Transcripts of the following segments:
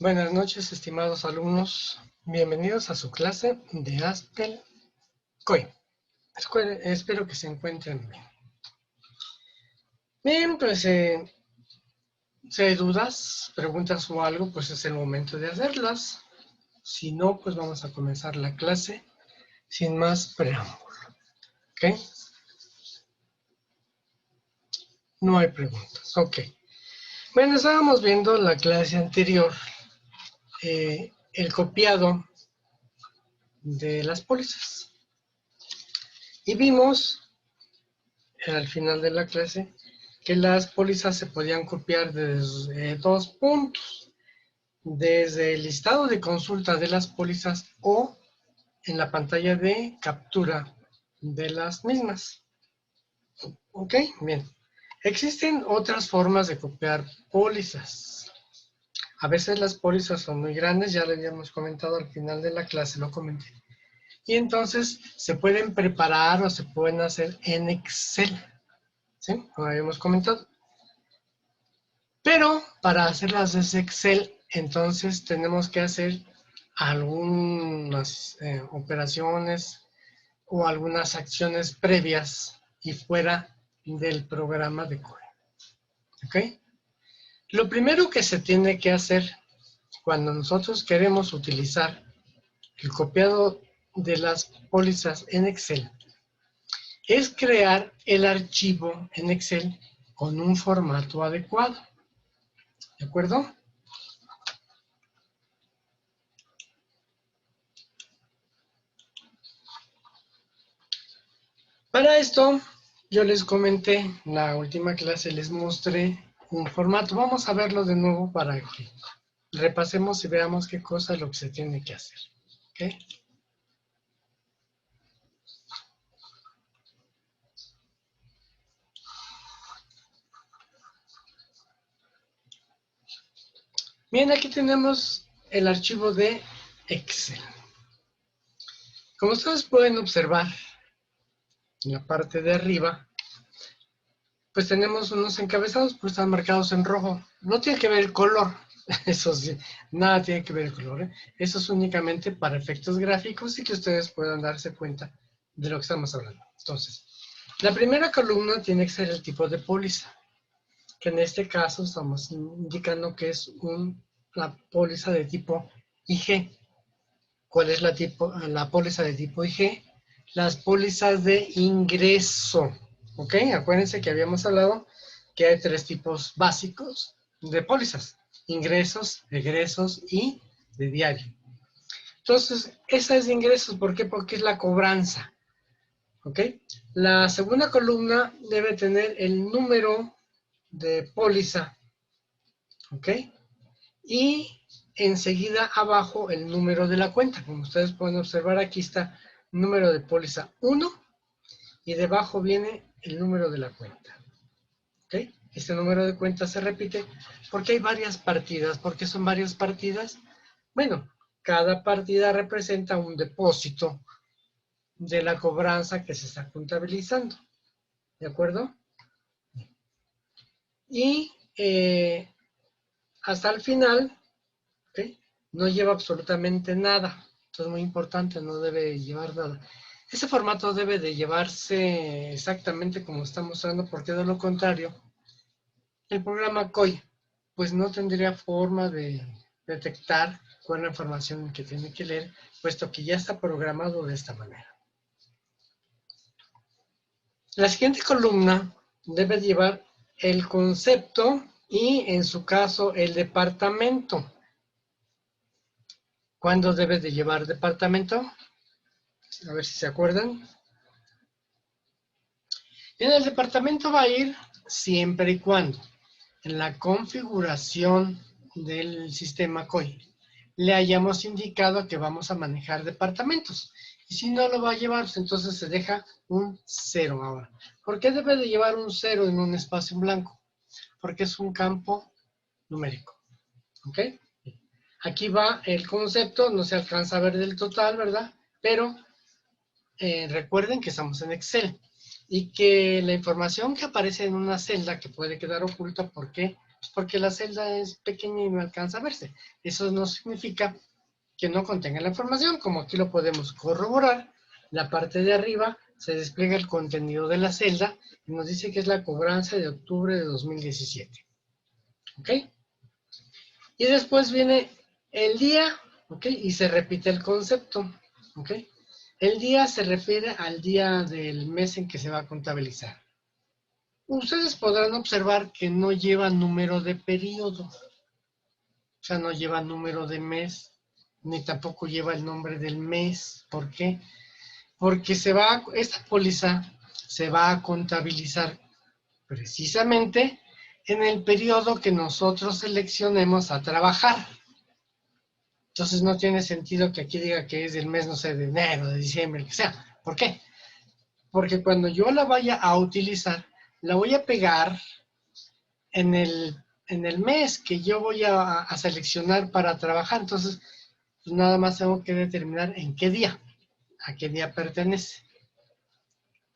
Buenas noches, estimados alumnos. Bienvenidos a su clase de Haskell COI. Espero que se encuentren bien. Bien, pues si hay dudas, preguntas o algo, pues es el momento de hacerlas. Si no, pues vamos a comenzar la clase sin más preámbulo. ¿Ok? No hay preguntas. Ok. Bueno, estábamos viendo en la clase anterior el copiado de las pólizas. Y vimos al final de la clase que las pólizas se podían copiar desde dos puntos, desde el listado de consulta de las pólizas o en la pantalla de captura de las mismas. ¿Ok? Bien. Existen otras formas de copiar pólizas. A veces las pólizas son muy grandes, ya lo habíamos comentado al final de la clase, lo comenté. Y entonces se pueden preparar o se pueden hacer en Excel. ¿Sí? Como habíamos comentado. Pero para hacerlas desde Excel, entonces tenemos que hacer algunas operaciones o algunas acciones previas y fuera del programa de Core. ¿Ok? Lo primero que se tiene que hacer cuando nosotros queremos utilizar el copiado de las pólizas en Excel es crear el archivo en Excel con un formato adecuado. ¿De acuerdo? Para esto, yo les comenté, en la última clase les mostré un formato. Vamos a verlo de nuevo para que repasemos y veamos qué cosa es lo que se tiene que hacer. ¿Ok? Bien, aquí tenemos el archivo de Excel. Como ustedes pueden observar, en la parte de arriba, pues tenemos unos encabezados, pues están marcados en rojo. No tiene que ver el color, eso sí, nada tiene que ver el color, ¿eh? Eso es únicamente para efectos gráficos y que ustedes puedan darse cuenta de lo que estamos hablando. Entonces, la primera columna tiene que ser el tipo de póliza, que en este caso estamos indicando que es la póliza de tipo IG. ¿Cuál es la póliza de tipo IG? Las pólizas de ingreso. ¿Ok? Acuérdense que habíamos hablado que hay tres tipos básicos de pólizas: ingresos, egresos y de diario. Entonces, esa es de ingresos. ¿Por qué? Porque es la cobranza. ¿Ok? La segunda columna debe tener el número de póliza. ¿Ok? Y enseguida abajo el número de la cuenta. Como ustedes pueden observar, aquí está número de póliza 1 y debajo viene el número de la cuenta. ¿Ok? Este número de cuenta se repite porque hay varias partidas. ¿Por qué son varias partidas? Bueno, cada partida representa un depósito de la cobranza que se está contabilizando. ¿De acuerdo? Y hasta el final, ¿okay? No lleva absolutamente nada. Esto es muy importante, no debe llevar nada. Ese formato debe de llevarse exactamente como está mostrando, porque de lo contrario, el programa COI pues no tendría forma de detectar cuál es la información que tiene que leer, puesto que ya está programado de esta manera. La siguiente columna debe llevar el concepto y, en su caso, el departamento. ¿Cuándo debe de llevar departamento? A ver si se acuerdan. En el departamento va a ir siempre y cuando en la configuración del sistema COI le hayamos indicado que vamos a manejar departamentos. Y si no lo va a llevar, pues entonces se deja un 0 ahora. ¿Por qué debe de llevar un 0 en un espacio en blanco? Porque es un campo numérico. ¿Ok? Aquí va el concepto, no se alcanza a ver del total, ¿verdad? Pero recuerden que estamos en Excel y que la información que aparece en una celda que puede quedar oculta, ¿por qué? Pues porque la celda es pequeña y no alcanza a verse. Eso no significa que no contenga la información, como aquí lo podemos corroborar. La parte de arriba se despliega el contenido de la celda y nos dice que es la cobranza de octubre de 2017. ¿Ok? Y después viene el día, ¿ok? Y se repite el concepto, ¿ok? El día se refiere al día del mes en que se va a contabilizar. Ustedes podrán observar que no lleva número de periodo, o sea, no lleva número de mes, ni tampoco lleva el nombre del mes. ¿Por qué? Porque esta póliza se va a contabilizar precisamente en el periodo que nosotros seleccionemos a trabajar. Entonces no tiene sentido que aquí diga que es del mes, no sé, de enero, de diciembre, que sea. ¿Por qué? Porque cuando yo la vaya a utilizar, la voy a pegar en el mes que yo voy a seleccionar para trabajar. Entonces, pues nada más tengo que determinar en qué día, a qué día pertenece.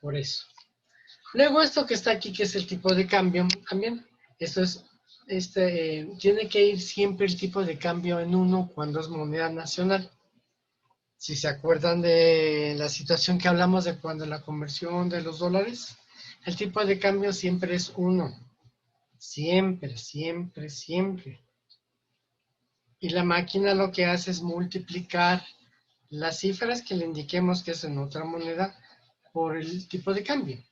Por eso. Luego esto que está aquí, que es el tipo de cambio, también, esto es, tiene que ir siempre el tipo de cambio en 1 cuando es moneda nacional. Si se acuerdan de la situación que hablamos de cuando la conversión de los dólares, el tipo de cambio siempre es 1. Siempre, siempre, siempre. Y la máquina lo que hace es multiplicar las cifras que le indiquemos que es en otra moneda por el tipo de cambio.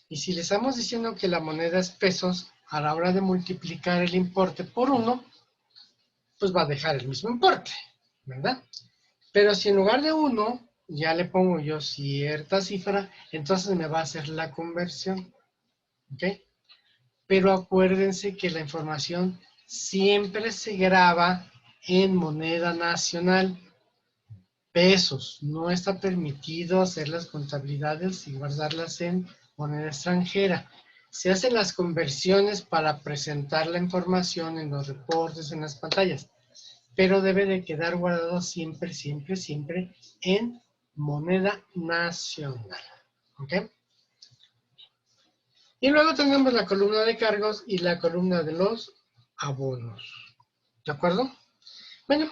Y si le estamos diciendo que la moneda es pesos, a la hora de multiplicar el importe por 1, pues va a dejar el mismo importe, ¿verdad? Pero si en lugar de 1 ya le pongo yo cierta cifra, entonces me va a hacer la conversión, ¿ok? Pero acuérdense que la información siempre se graba en moneda nacional, pesos. No está permitido hacer las contabilidades y guardarlas en moneda extranjera. Se hacen las conversiones para presentar la información en los reportes, en las pantallas, pero debe de quedar guardado siempre, siempre, siempre en moneda nacional. ¿Ok? Y luego tenemos la columna de cargos y la columna de los abonos. ¿De acuerdo? Bueno,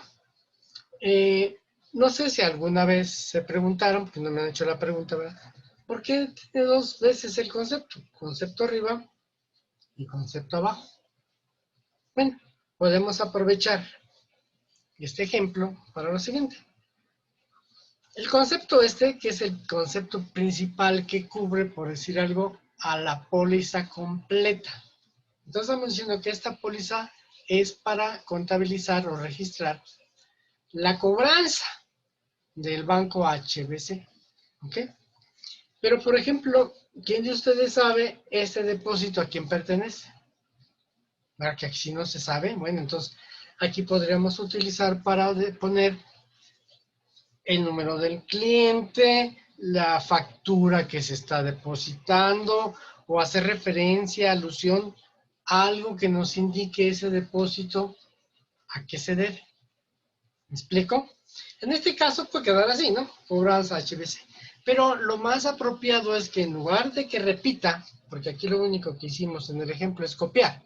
no sé si alguna vez se preguntaron, porque no me han hecho la pregunta, ¿verdad? ¿Por qué tiene 2 veces el concepto? Concepto arriba y concepto abajo. Bueno, podemos aprovechar este ejemplo para lo siguiente. El concepto que es el concepto principal que cubre, por decir algo, a la póliza completa. Entonces estamos diciendo que esta póliza es para contabilizar o registrar la cobranza del banco HSBC. ¿Ok? Pero, por ejemplo, ¿quién de ustedes sabe ese depósito a quién pertenece? ¿Verdad que aquí no se sabe? Bueno, entonces aquí podríamos utilizar para poner el número del cliente, la factura que se está depositando o hacer referencia, alusión a algo que nos indique ese depósito a qué se debe. ¿Me explico? En este caso puede quedar así, ¿no? Cobranza HSBC. Pero lo más apropiado es que en lugar de que repita, porque aquí lo único que hicimos en el ejemplo es copiar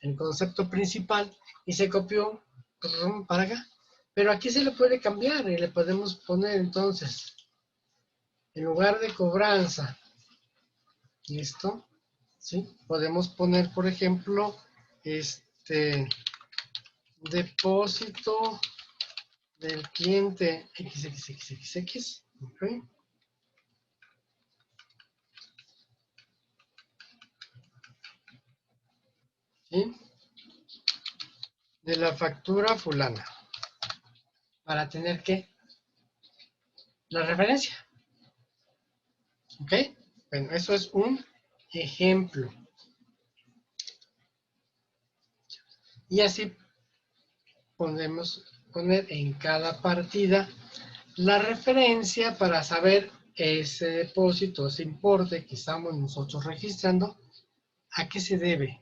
el concepto principal y se copió para acá. Pero aquí se le puede cambiar y le podemos poner entonces, en lugar de cobranza, ¿listo? ¿Sí? Podemos poner, por ejemplo, depósito del cliente XXXXX, ¿ok? ¿Sí? De la factura fulana, para tener que la referencia, ¿ok? Bueno, eso es un ejemplo. Y así podemos poner en cada partida la referencia para saber ese depósito, ese importe que estamos nosotros registrando, a qué se debe.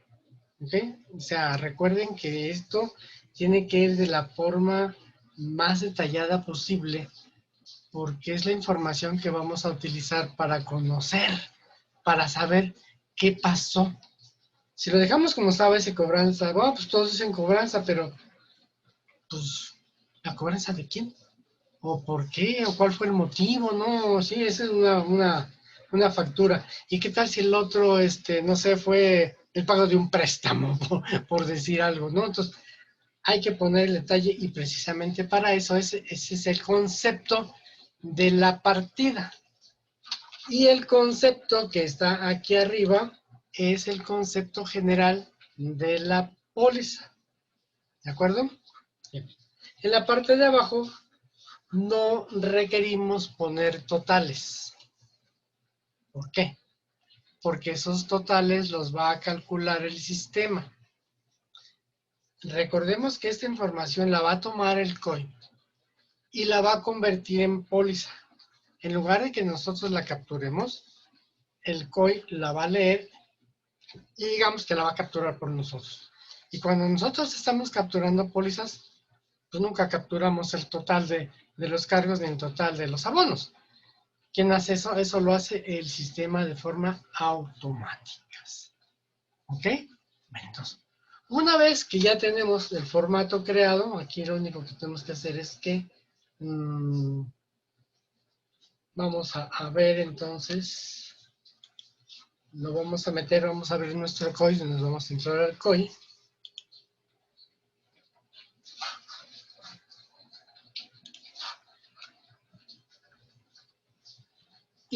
¿Ok? O sea, recuerden que esto tiene que ir de la forma más detallada posible porque es la información que vamos a utilizar para conocer, para saber qué pasó. Si lo dejamos como estaba ese cobranza, bueno, pues todos dicen cobranza, pero pues, ¿la cobranza de quién? ¿O por qué? ¿O cuál fue el motivo? No, sí, esa es una factura. ¿Y qué tal si el otro, no sé, fue el pago de un préstamo, por decir algo, ¿no? Entonces, hay que poner el detalle y precisamente para eso ese es el concepto de la partida. Y el concepto que está aquí arriba es el concepto general de la póliza. ¿De acuerdo? Bien. En la parte de abajo no requerimos poner totales. ¿Por qué? Porque esos totales los va a calcular el sistema. Recordemos que esta información la va a tomar el COI y la va a convertir en póliza. En lugar de que nosotros la capturemos, el COI la va a leer y digamos que la va a capturar por nosotros. Y cuando nosotros estamos capturando pólizas, pues nunca capturamos el total de los cargos ni el total de los abonos. ¿Quién hace eso? Eso lo hace el sistema de forma automática. ¿Ok? Bueno, entonces, una vez que ya tenemos el formato creado, aquí lo único que tenemos que hacer es que vamos a ver entonces, lo vamos a meter, vamos a abrir nuestro COI, nos vamos a entrar al COI.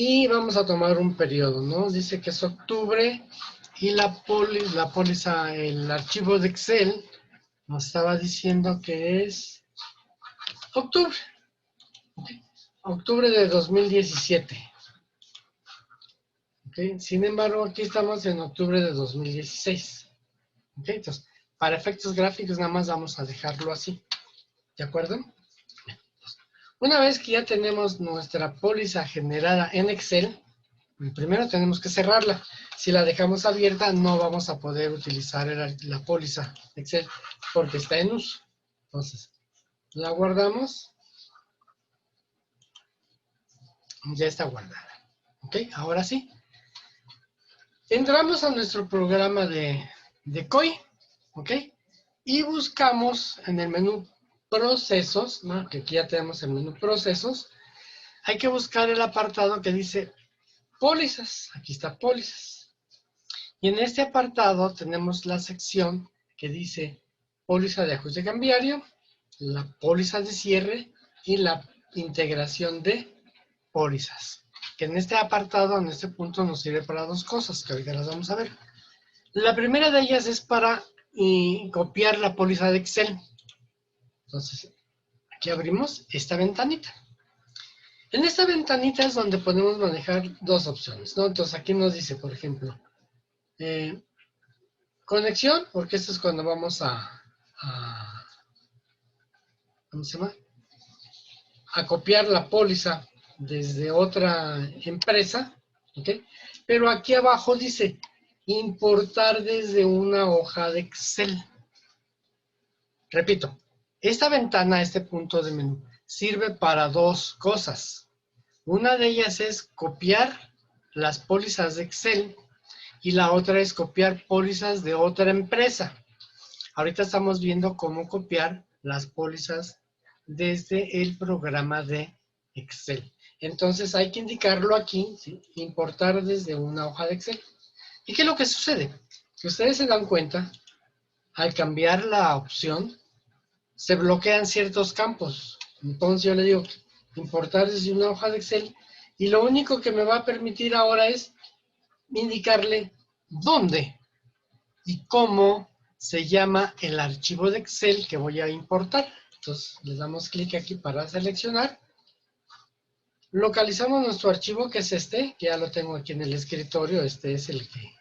Y vamos a tomar un periodo, ¿no? Dice que es octubre y la póliza, el archivo de Excel nos estaba diciendo que es octubre, octubre de 2017. ¿Okay? Sin embargo, aquí estamos en octubre de 2016. ¿Okay? Entonces, para efectos gráficos nada más vamos a dejarlo así. ¿De acuerdo? Una vez que ya tenemos nuestra póliza generada en Excel, primero tenemos que cerrarla. Si la dejamos abierta, no vamos a poder utilizar la póliza Excel porque está en uso. Entonces, la guardamos. Ya está guardada. ¿Ok? Ahora sí. Entramos a nuestro programa de COI. ¿Ok? Y buscamos en el menú Procesos, ¿no? Que aquí ya tenemos el menú Procesos. Hay que buscar el apartado que dice Pólizas. Aquí está Pólizas. Y en este apartado tenemos la sección que dice póliza de ajuste cambiario, la póliza de cierre y la integración de pólizas. Que en este apartado, en este punto, nos sirve para dos cosas, que ahorita las vamos a ver. La primera de ellas es para copiar la póliza de Excel. Entonces, aquí abrimos esta ventanita. En esta ventanita es donde podemos manejar dos opciones, ¿no? Entonces aquí nos dice, por ejemplo, conexión, porque esto es cuando vamos ¿cómo se llama? A copiar la póliza desde otra empresa, ¿ok? Pero aquí abajo dice importar desde una hoja de Excel. Repito, esta ventana, este punto de menú, sirve para dos cosas. Una de ellas es copiar las pólizas de Excel y la otra es copiar pólizas de otra empresa. Ahorita estamos viendo cómo copiar las pólizas desde el programa de Excel. Entonces hay que indicarlo aquí, ¿sí? Importar desde una hoja de Excel. ¿Y qué es lo que sucede? Si ustedes se dan cuenta, al cambiar la opción, se bloquean ciertos campos. Entonces yo le digo, importar desde una hoja de Excel, y lo único que me va a permitir ahora es indicarle dónde y cómo se llama el archivo de Excel que voy a importar. Entonces le damos clic aquí para seleccionar. Localizamos nuestro archivo, que es este, que ya lo tengo aquí en el escritorio. Este es el que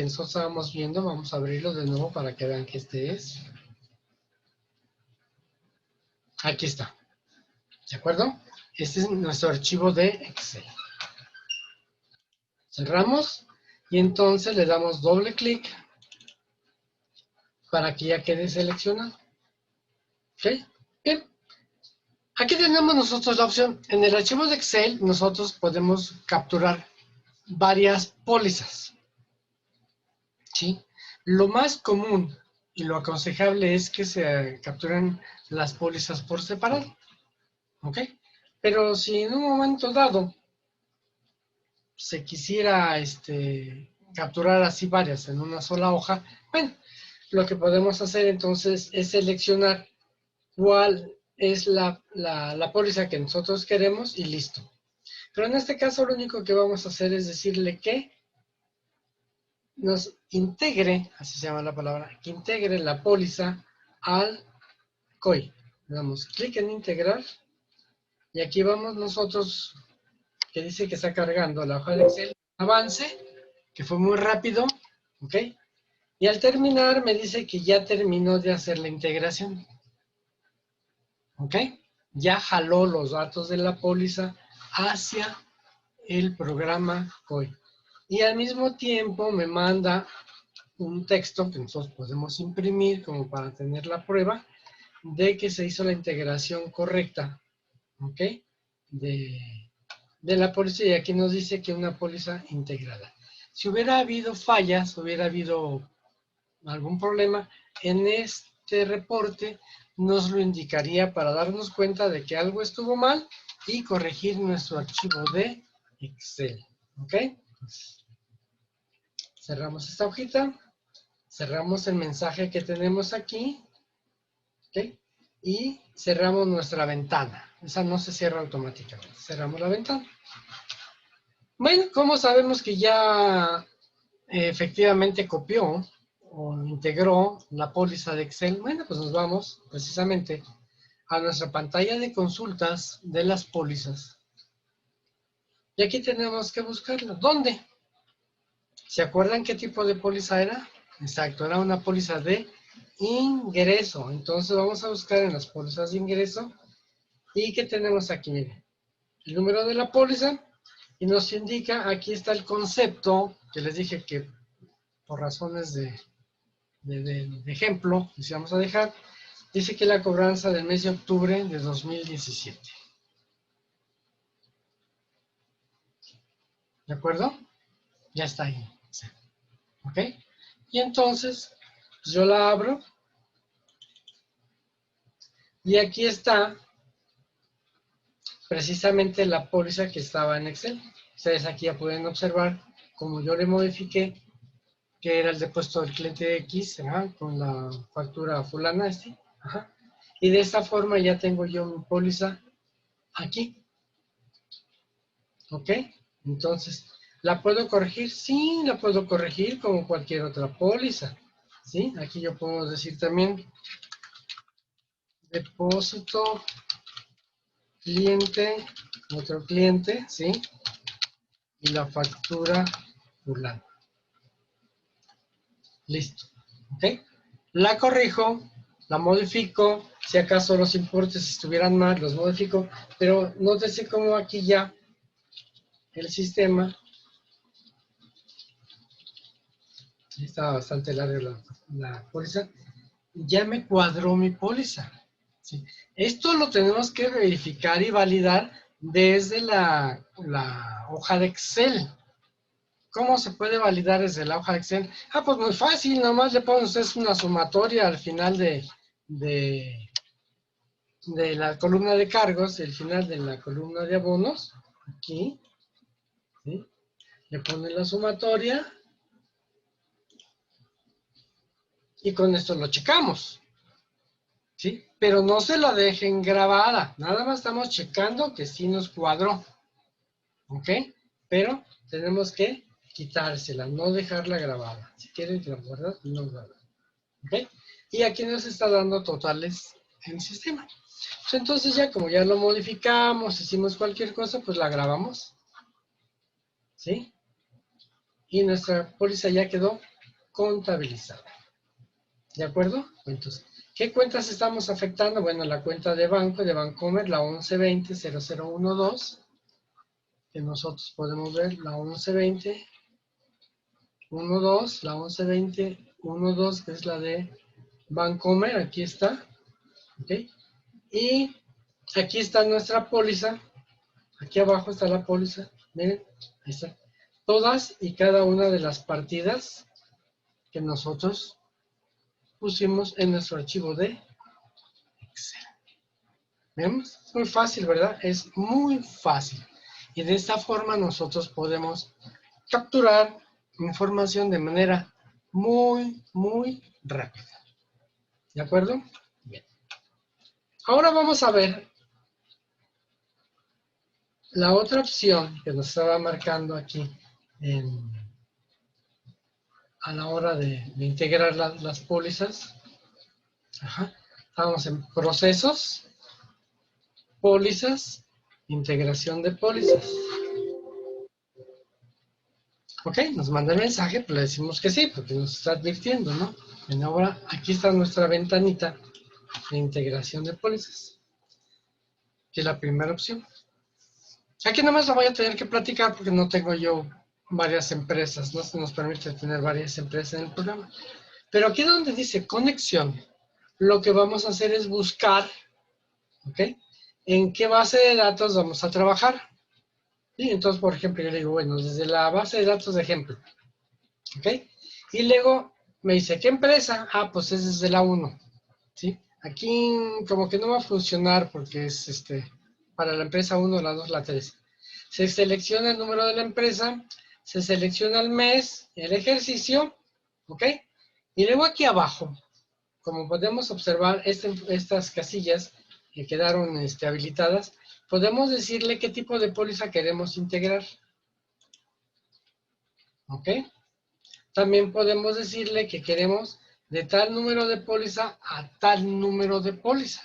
nosotros estábamos viendo. Vamos a abrirlo de nuevo para que vean que este es. Aquí está. ¿De acuerdo? Este es nuestro archivo de Excel. Cerramos y entonces le damos doble clic para que ya quede seleccionado. ¿Ok? Bien. Aquí tenemos nosotros la opción. En el archivo de Excel nosotros podemos capturar varias pólizas, ¿sí? Lo más común y lo aconsejable es que se capturen las pólizas por separado, ¿ok? Pero si en un momento dado se quisiera capturar así varias en una sola hoja, bueno, lo que podemos hacer entonces es seleccionar cuál es la póliza que nosotros queremos y listo. Pero en este caso lo único que vamos a hacer es decirle que nos integre, así se llama la palabra, que integre la póliza al COI. Le damos clic en integrar y aquí vamos nosotros, que dice que está cargando la hoja de Excel, avance, que fue muy rápido, ¿ok? Y al terminar me dice que ya terminó de hacer la integración, ¿ok? Ya jaló los datos de la póliza hacia el programa COI. Y al mismo tiempo me manda un texto que nosotros podemos imprimir como para tener la prueba de que se hizo la integración correcta, ¿ok? De la póliza, y aquí nos dice que una póliza integrada. Si hubiera habido fallas, hubiera habido algún problema, en este reporte nos lo indicaría para darnos cuenta de que algo estuvo mal y corregir nuestro archivo de Excel, ¿ok? Cerramos esta hojita, cerramos el mensaje que tenemos aquí, ¿ok? Y cerramos nuestra ventana. Esa no se cierra automáticamente. Cerramos la ventana. Bueno, ¿cómo sabemos que ya efectivamente copió o integró la póliza de Excel? Bueno, pues nos vamos precisamente a nuestra pantalla de consultas de las pólizas. Y aquí tenemos que buscarlo. ¿Dónde? ¿Se acuerdan qué tipo de póliza era? Exacto, era una póliza de ingreso. Entonces vamos a buscar en las pólizas de ingreso. ¿Y qué tenemos aquí? Miren, el número de la póliza y nos indica, aquí está el concepto, que les dije que por razones de ejemplo, les vamos a dejar, dice que la cobranza del mes de octubre de 2017. ¿De acuerdo? Ya está ahí. ¿Ok? Y entonces, pues yo la abro y aquí está precisamente la póliza que estaba en Excel. Ustedes aquí ya pueden observar como yo le modifiqué, que era el depósito del cliente X, con la factura fulana, ajá. Y de esta forma ya tengo yo mi póliza aquí, ¿ok? Entonces, ¿la puedo corregir? Sí, la puedo corregir como cualquier otra póliza, ¿sí? Aquí yo puedo decir también depósito cliente, otro cliente, ¿sí? Y la factura fulana. Listo, ¿ok? La corrijo, la modifico, si acaso los importes estuvieran mal, los modifico, pero nótese cómo aquí ya el sistema, está bastante larga la póliza, ya me cuadró mi póliza, ¿sí? Esto lo tenemos que verificar y validar desde la hoja de Excel. ¿Cómo se puede validar desde la hoja de Excel? Pues muy fácil, nomás le ponen ustedes una sumatoria al final de la columna de cargos, el final de la columna de abonos, aquí, ¿sí? Le ponen la sumatoria y con esto lo checamos, ¿sí? Pero no se la dejen grabada, nada más estamos checando que sí nos cuadró, ¿ok? Pero tenemos que quitársela, no dejarla grabada. Si quieren que la guarden, no guardan, ¿ok? Y aquí nos está dando totales en el sistema. Pues entonces ya como ya lo modificamos, hicimos cualquier cosa, pues la grabamos, ¿sí? Y nuestra póliza ya quedó contabilizada. ¿De acuerdo? Entonces, ¿qué cuentas estamos afectando? Bueno, la cuenta de banco, de Bancomer, la 1120-0012, que nosotros podemos ver, la 1120-12, la 1120-12, que es la de Bancomer, aquí está, ¿ok? Y aquí está nuestra póliza, aquí abajo está la póliza, miren, ahí está. todas y cada una de las partidas que nosotros pusimos en nuestro archivo de Excel. ¿Vemos? Es muy fácil, ¿verdad? Es muy fácil. Y de esta forma nosotros podemos capturar información de manera muy, muy rápida. ¿De acuerdo? Bien. Ahora vamos a ver la otra opción que nos estaba marcando aquí a la hora de integrar las pólizas. Ajá. Estamos en procesos, pólizas, integración de pólizas. Ok, nos manda el mensaje, pues le decimos que sí, porque nos está advirtiendo, ¿no? Bien, ahora aquí está nuestra ventanita de integración de pólizas, que es la primera opción. Aquí nomás lo voy a tener que platicar porque no tengo yo varias empresas, no se nos permite tener varias empresas en el programa. Pero aquí donde dice conexión, lo que vamos a hacer es buscar, ¿ok? ¿En qué base de datos vamos a trabajar? ¿Sí? Entonces, por ejemplo, yo le digo, bueno, desde la base de datos de ejemplo, ¿ok? Y luego me dice, ¿qué empresa? Ah, pues es desde la 1, ¿sí? Aquí como que no va a funcionar porque es para la empresa 1, la 2, la 3. Se selecciona el número de la empresa, se selecciona el mes, el ejercicio, ¿ok? Y luego aquí abajo, como podemos observar, estas casillas que quedaron habilitadas, podemos decirle qué tipo de póliza queremos integrar, ¿ok? También podemos decirle que queremos de tal número de póliza a tal número de póliza.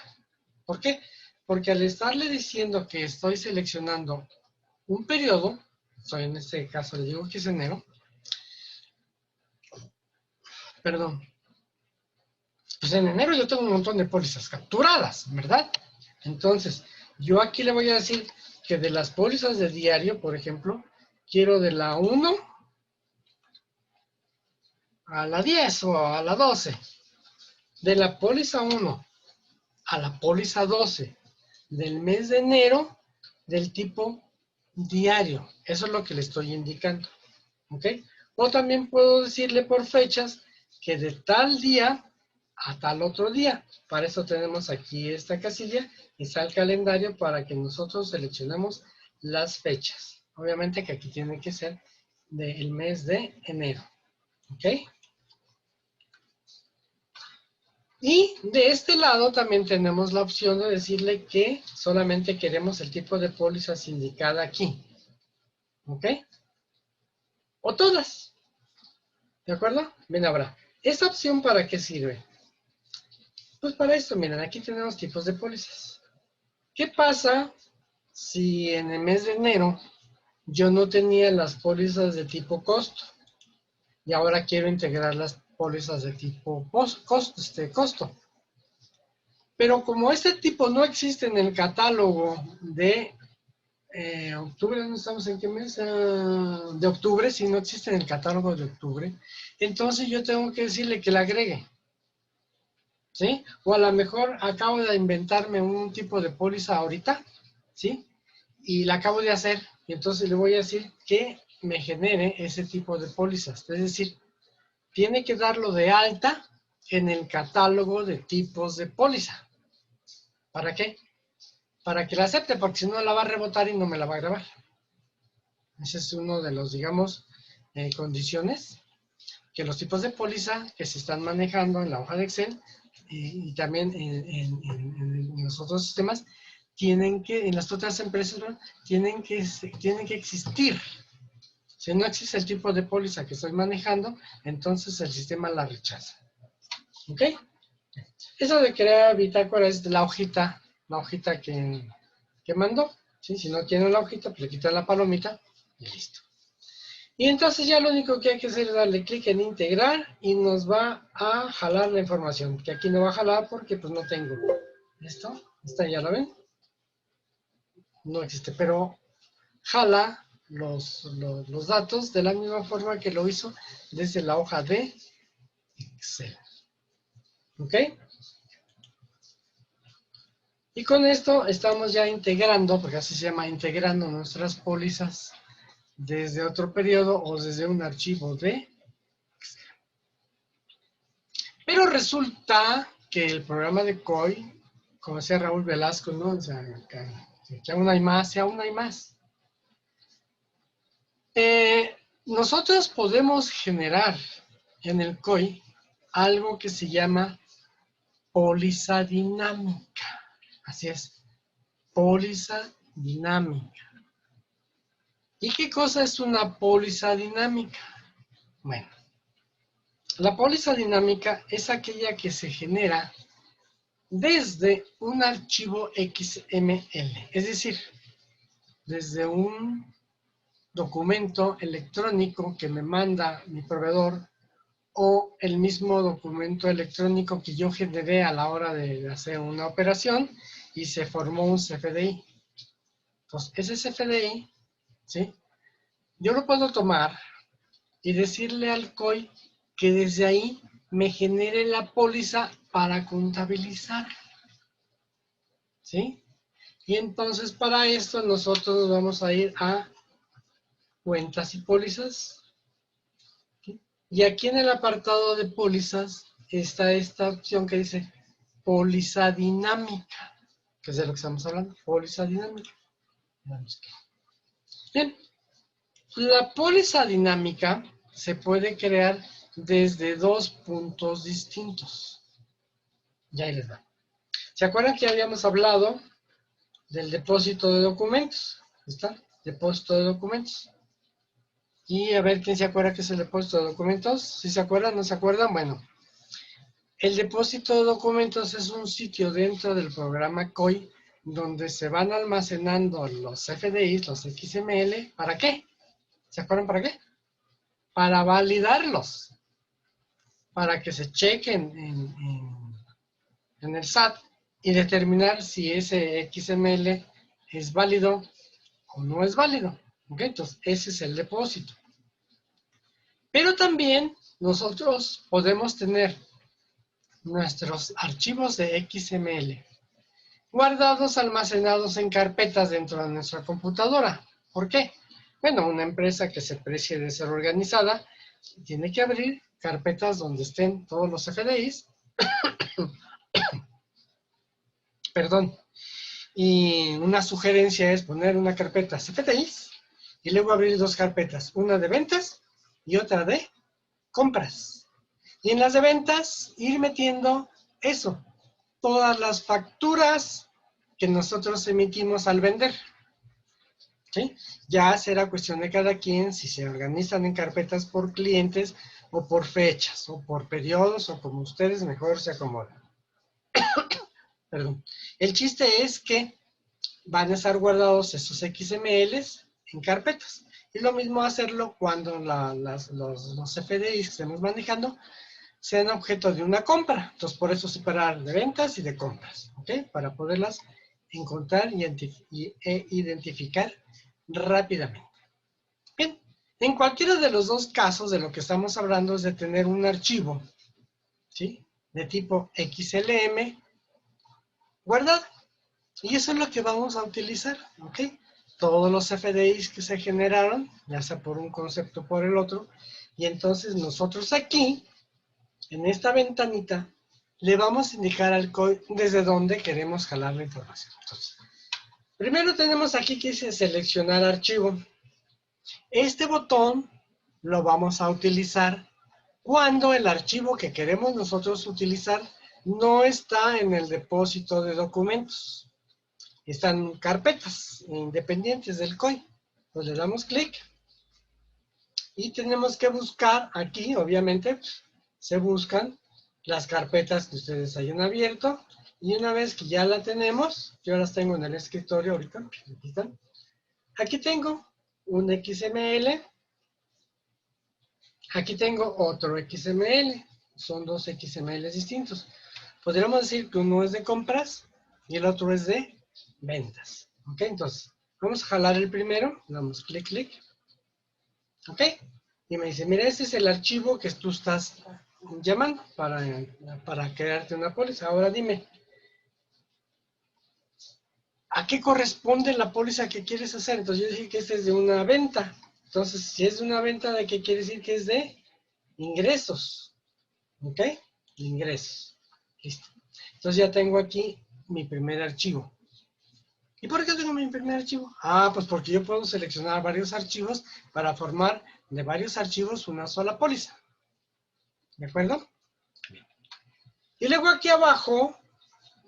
¿Por qué? Porque al estarle diciendo que estoy seleccionando un periodo, en este caso le digo que es enero, perdón, pues en enero yo tengo un montón de pólizas capturadas, ¿verdad? Entonces, yo aquí le voy a decir que de las pólizas de diario, por ejemplo, quiero de la 1 a la 10 o a la 12. De la póliza 1 a la póliza 12 del mes de enero del tipo diario. Eso es lo que le estoy indicando. ¿Ok? O también puedo decirle por fechas que de tal día a tal otro día. Para eso tenemos aquí esta casilla y está el calendario para que nosotros seleccionemos las fechas. Obviamente que aquí tiene que ser del mes de enero. ¿Ok? Y de este lado también tenemos la opción de decirle que solamente queremos el tipo de pólizas indicada aquí. ¿Ok? O todas. ¿De acuerdo? Bien, ahora, ¿esta opción para qué sirve? Pues para esto, miren, aquí tenemos tipos de pólizas. ¿Qué pasa si en el mes de enero yo no tenía las pólizas de tipo costo y ahora quiero integrar las pólizas de tipo costo? Pero como este tipo no existe en el catálogo de octubre, ¿no estamos en qué mes? De octubre, si no existe en el catálogo de octubre, entonces yo tengo que decirle que la agregue. ¿Sí? O a lo mejor acabo de inventarme un tipo de póliza ahorita, ¿sí? Y la acabo de hacer, y entonces le voy a decir que me genere ese tipo de pólizas. Es decir, tiene que darlo de alta en el catálogo de tipos de póliza. ¿Para qué? Para que la acepte, porque si no la va a rebotar y no me la va a grabar. Ese es uno de los, digamos, condiciones que los tipos de póliza que se están manejando en la hoja de Excel y también en los otros sistemas en las otras empresas, ¿no? tienen que existir. Si no existe el tipo de póliza que estoy manejando, entonces el sistema la rechaza. ¿Ok? Eso de crear bitácora es la hojita que mandó. ¿Sí? Si no tiene la hojita, pues le quita la palomita y listo. Y entonces ya lo único que hay que hacer es darle clic en integrar y nos va a jalar la información, que aquí no va a jalar porque pues no tengo. ¿Listo? ¿Esta ya la ven? No existe, pero jala los datos de la misma forma que lo hizo desde la hoja de Excel. ¿Ok? Y con esto estamos ya integrando, porque así se llama, integrando nuestras pólizas desde otro periodo o desde un archivo de... Pero resulta que el programa de COI, como decía Raúl Velasco, ¿no? O sea, que aún hay más y aún hay más. Nosotros podemos generar en el COI algo que se llama póliza dinámica. Así es, póliza dinámica. ¿Y qué cosa es una póliza dinámica? Bueno, la póliza dinámica es aquella que se genera desde un archivo XML, es decir, desde un documento electrónico que me manda mi proveedor o el mismo documento electrónico que yo generé a la hora de hacer una operación y se formó un CFDI. Entonces, ese CFDI, ¿sí? Yo lo puedo tomar y decirle al COI que desde ahí me genere la póliza para contabilizar, ¿sí? Y entonces para esto nosotros nos vamos a ir a cuentas y pólizas. ¿Sí? Y aquí en el apartado de pólizas está esta opción que dice póliza dinámica, que es de lo que estamos hablando, póliza dinámica. Bien, la póliza dinámica se puede crear desde dos puntos distintos. Ya ahí les va. ¿Se acuerdan que habíamos hablado del depósito de documentos? ¿Está? Depósito de documentos. Y a ver quién se acuerda que es el depósito de documentos. ¿Sí se acuerdan? ¿No se acuerdan? Bueno, el depósito de documentos es un sitio dentro del programa COI donde se van almacenando los FDIs, los XML. ¿Para qué? ¿Se acuerdan para qué? Para validarlos, para que se chequen en el SAT y determinar si ese XML es válido o no es válido. ¿Okay? Entonces, ese es el depósito. Pero también nosotros podemos tener nuestros archivos de XML guardados, almacenados en carpetas dentro de nuestra computadora. ¿Por qué? Bueno, una empresa que se precie de ser organizada tiene que abrir carpetas donde estén todos los FDIs. Perdón. Y una sugerencia es poner una carpeta FDIs y luego abrir dos carpetas, una de ventas y otra de compras. Y en las de ventas ir metiendo eso, todas las facturas que nosotros emitimos al vender. ¿Sí? Ya será cuestión de cada quien si se organizan en carpetas por clientes o por fechas o por periodos o como ustedes mejor se acomodan. Perdón. El chiste es que van a estar guardados esos XMLs en carpetas. Y lo mismo hacerlo cuando los FDIs que estemos manejando sean objeto de una compra. Entonces, por eso separar de ventas y de compras, ¿ok? Para poderlas encontrar e identificar rápidamente. Bien, en cualquiera de los dos casos de lo que estamos hablando es de tener un archivo, ¿sí? De tipo XLM guardado. Y eso es lo que vamos a utilizar, ¿ok? Todos los FDIs que se generaron, ya sea por un concepto o por el otro, y entonces nosotros aquí, en esta ventanita, le vamos a indicar al COI desde dónde queremos jalar la información. Entonces, primero tenemos aquí que dice seleccionar archivo. Este botón lo vamos a utilizar cuando el archivo que queremos nosotros utilizar no está en el depósito de documentos. Están carpetas independientes del COI. Pues le damos clic y tenemos que buscar aquí, obviamente, se buscan las carpetas que ustedes hayan abierto y una vez que ya la tenemos, yo las tengo en el escritorio ahorita, aquí tengo un XML, aquí tengo otro XML, son dos XML distintos. Podríamos decir que uno es de compras y el otro es de ventas. Ok, entonces, vamos a jalar el primero, damos clic, clic. Ok, y me dice, mira, este es el archivo que tú estás llamando para crearte una póliza. Ahora dime, ¿a qué corresponde la póliza que quieres hacer? Entonces yo dije que este es de una venta. Entonces, si es una venta, ¿de qué quiere decir? Que es de ingresos. ¿Ok? Ingresos. Listo. Entonces ya tengo aquí mi primer archivo. ¿Y por qué tengo mi primer archivo? Ah, pues porque yo puedo seleccionar varios archivos para formar de varios archivos una sola póliza. ¿De acuerdo? Y luego aquí abajo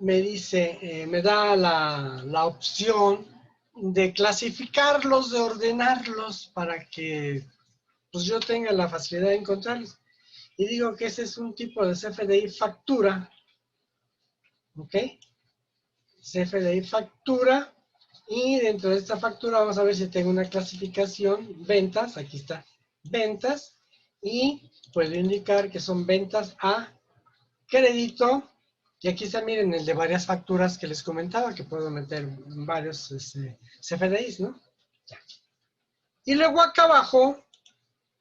me dice, me da la opción de clasificarlos, de ordenarlos para que pues yo tenga la facilidad de encontrarlos. Y digo que ese es un tipo de CFDI factura, ¿ok? CFDI factura, y dentro de esta factura vamos a ver si tengo una clasificación, ventas, aquí está, ventas, y puedo indicar que son ventas a crédito. Y aquí está, miren, el de varias facturas que les comentaba, que puedo meter varios CFDIs, ¿no? Y luego acá abajo,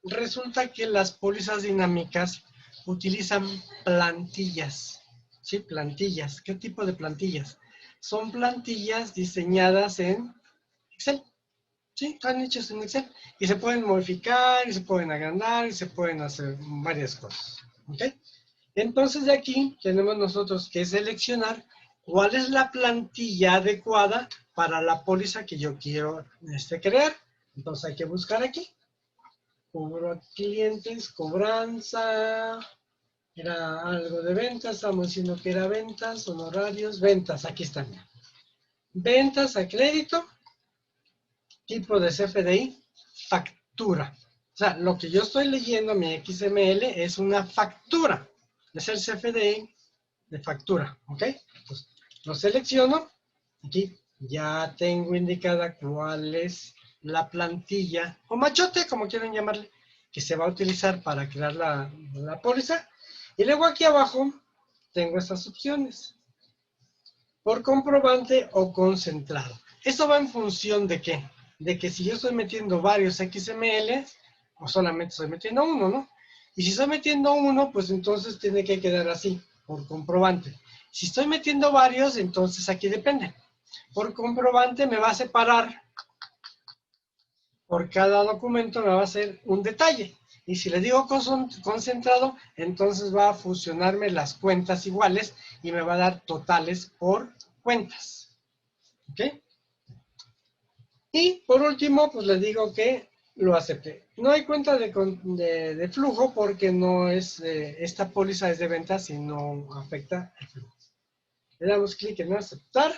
resulta que las pólizas dinámicas utilizan plantillas, ¿sí? Plantillas. ¿Qué tipo de plantillas? Son plantillas diseñadas en Excel, ¿sí? Están hechas en Excel. Y se pueden modificar, y se pueden agrandar, y se pueden hacer varias cosas, ¿ok? Entonces de aquí tenemos nosotros que seleccionar cuál es la plantilla adecuada para la póliza que yo quiero crear. Entonces hay que buscar aquí. Cobro a clientes, cobranza, era algo de ventas, estamos diciendo que era ventas, honorarios, ventas, aquí están. Ventas a crédito, tipo de CFDI, factura. O sea, lo que yo estoy leyendo, mi XML, es una factura. Es el CFDI de factura, ¿ok? Entonces, lo selecciono. Aquí ya tengo indicada cuál es la plantilla, o machote, como quieran llamarle, que se va a utilizar para crear la póliza. Y luego aquí abajo tengo estas opciones. Por comprobante o concentrado. Esto va en función de qué? De que si yo estoy metiendo varios XML, o solamente estoy metiendo uno, ¿no? Y si estoy metiendo uno, pues entonces tiene que quedar así, por comprobante. Si estoy metiendo varios, entonces aquí depende. Por comprobante me va a separar, por cada documento me va a hacer un detalle. Y si le digo concentrado, entonces va a fusionarme las cuentas iguales y me va a dar totales por cuentas. ¿Ok? Y por último, pues les digo que lo acepté. No hay cuenta de flujo porque no es, esta póliza es de ventas y no afecta el flujo. Le damos clic en aceptar.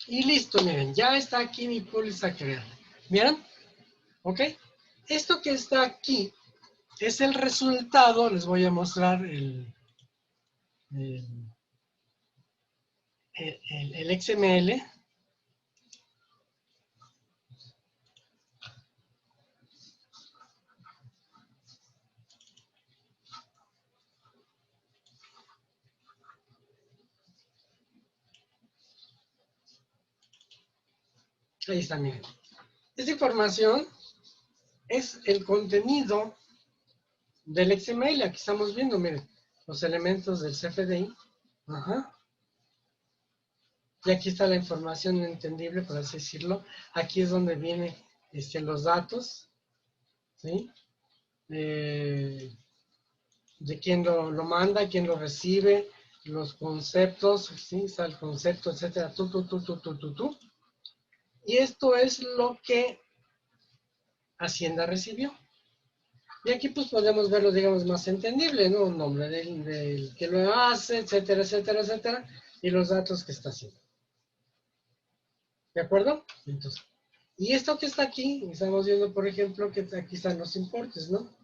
Y listo, miren, ya está aquí mi póliza creada. ¿Vieron? ¿Ok? Esto que está aquí es el resultado. Les voy a mostrar el, el XML. Ahí está, miren. Esta información es el contenido del XML. Aquí estamos viendo, miren, los elementos del CFDI. Ajá. Y aquí está la información entendible, por así decirlo. Aquí es donde vienen los datos, ¿sí? De quién lo manda, quién lo recibe, los conceptos, ¿sí? Está el concepto, etcétera, tú. Y esto es lo que Hacienda recibió. Y aquí pues podemos verlo, digamos, más entendible, ¿no? Un nombre del que lo hace, etcétera, etcétera, etcétera, y los datos que está haciendo. ¿De acuerdo? Entonces, y esto que está aquí, estamos viendo, por ejemplo, que aquí están los importes, ¿no?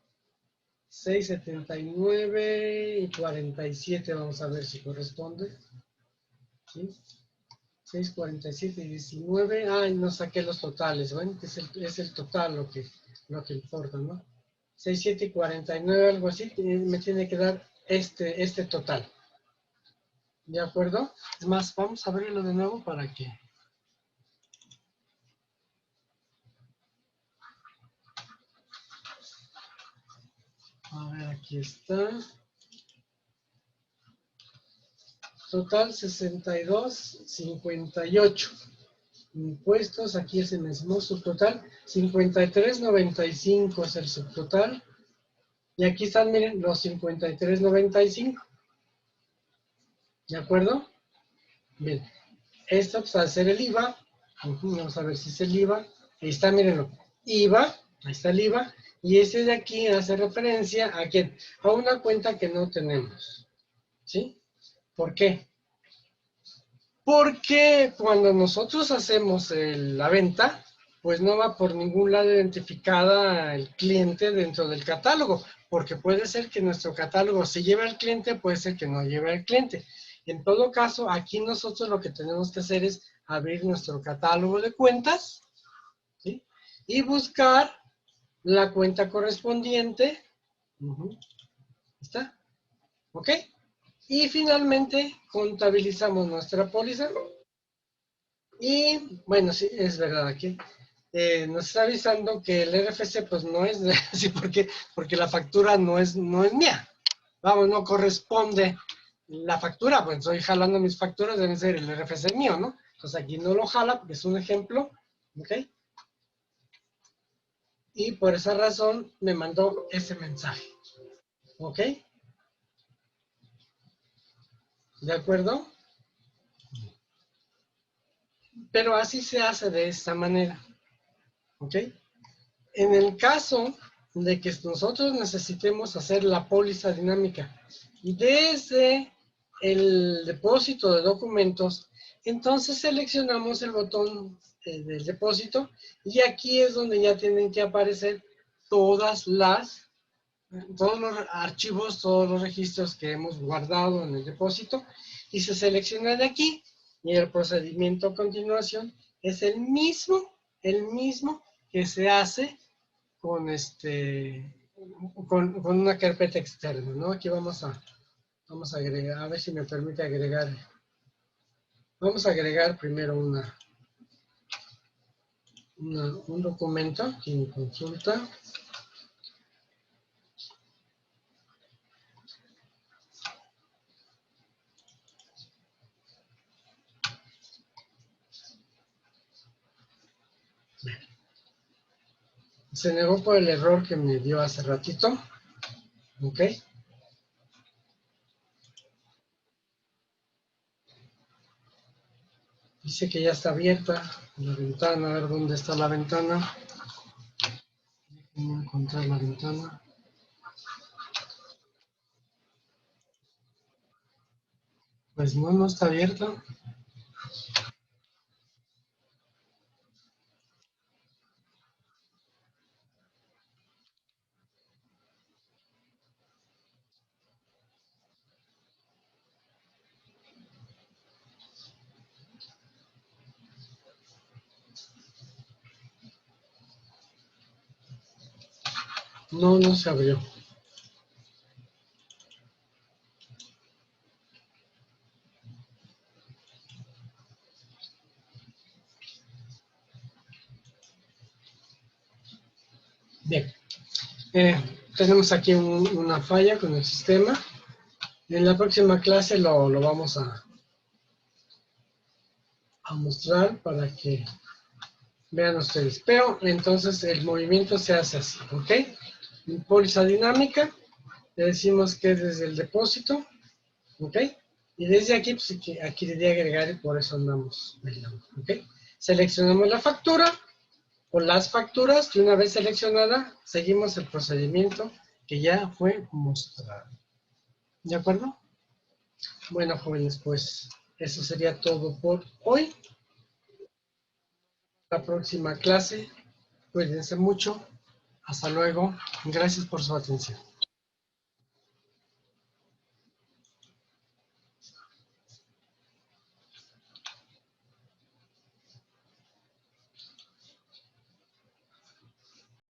6.79 y 47, vamos a ver si corresponde. ¿Sí? 6.47 y 19. Ay, no saqué los totales, ¿ven? Es el total lo que importa, ¿no? 6.7 y 49, algo así, me tiene que dar este total. ¿De acuerdo? Es más, vamos a abrirlo de nuevo para que... A ver, aquí está. Total 62.58. Impuestos, aquí es el mismo subtotal. 53.95 es el subtotal. Y aquí están, miren, los 53.95. ¿De acuerdo? Bien. Esto, pues, al ser el IVA, vamos a ver si es el IVA. Ahí está, mírenlo. IVA, ahí está el IVA. Y ese de aquí hace referencia a quién? A una cuenta que no tenemos. ¿Sí? ¿Por qué? Porque cuando nosotros hacemos la venta, pues no va por ningún lado identificada el cliente dentro del catálogo, porque puede ser que nuestro catálogo se lleve al cliente, puede ser que no lleve al cliente. En todo caso, aquí nosotros lo que tenemos que hacer es abrir nuestro catálogo de cuentas, ¿sí? Y buscar la cuenta correspondiente. ¿Está? ¿Ok? Y finalmente contabilizamos nuestra póliza. Y bueno, sí, es verdad aquí. Nos está avisando que el RFC pues no es, sí, porque la factura no es mía. Vamos, no corresponde la factura, pues estoy jalando mis facturas, deben ser el RFC mío, ¿no? Entonces aquí no lo jala, porque es un ejemplo, ¿ok? Y por esa razón me mandó ese mensaje, ¿ok? ¿De acuerdo? Pero así se hace de esta manera, ¿ok? En el caso de que nosotros necesitemos hacer la póliza dinámica desde el depósito de documentos, entonces seleccionamos el botón del depósito y aquí es donde ya tienen que aparecer todos los archivos, todos los registros que hemos guardado en el depósito y se selecciona de aquí y el procedimiento a continuación es el mismo que se hace con con una carpeta externa, ¿no? Aquí vamos a agregar, a ver si me permite agregar. Vamos a agregar primero un documento aquí en consulta. Se negó por el error que me dio hace ratito. ¿Ok? Dice que ya está abierta la ventana. A ver dónde está la ventana. Voy a encontrar la ventana. Pues no, no está abierta. No, no se abrió. Bien. Tenemos aquí una falla con el sistema. En la próxima clase lo vamos a mostrar para que vean ustedes. Pero entonces el movimiento se hace así, ¿ok? En póliza dinámica, le decimos que es desde el depósito, ¿ok? Y desde aquí, pues aquí le di agregar y por eso andamos bailando, ¿ok? Seleccionamos la factura o las facturas y una vez seleccionada, seguimos el procedimiento que ya fue mostrado. ¿De acuerdo? Bueno, jóvenes, pues eso sería todo por hoy. La próxima clase. Cuídense mucho. Hasta luego. Gracias por su atención.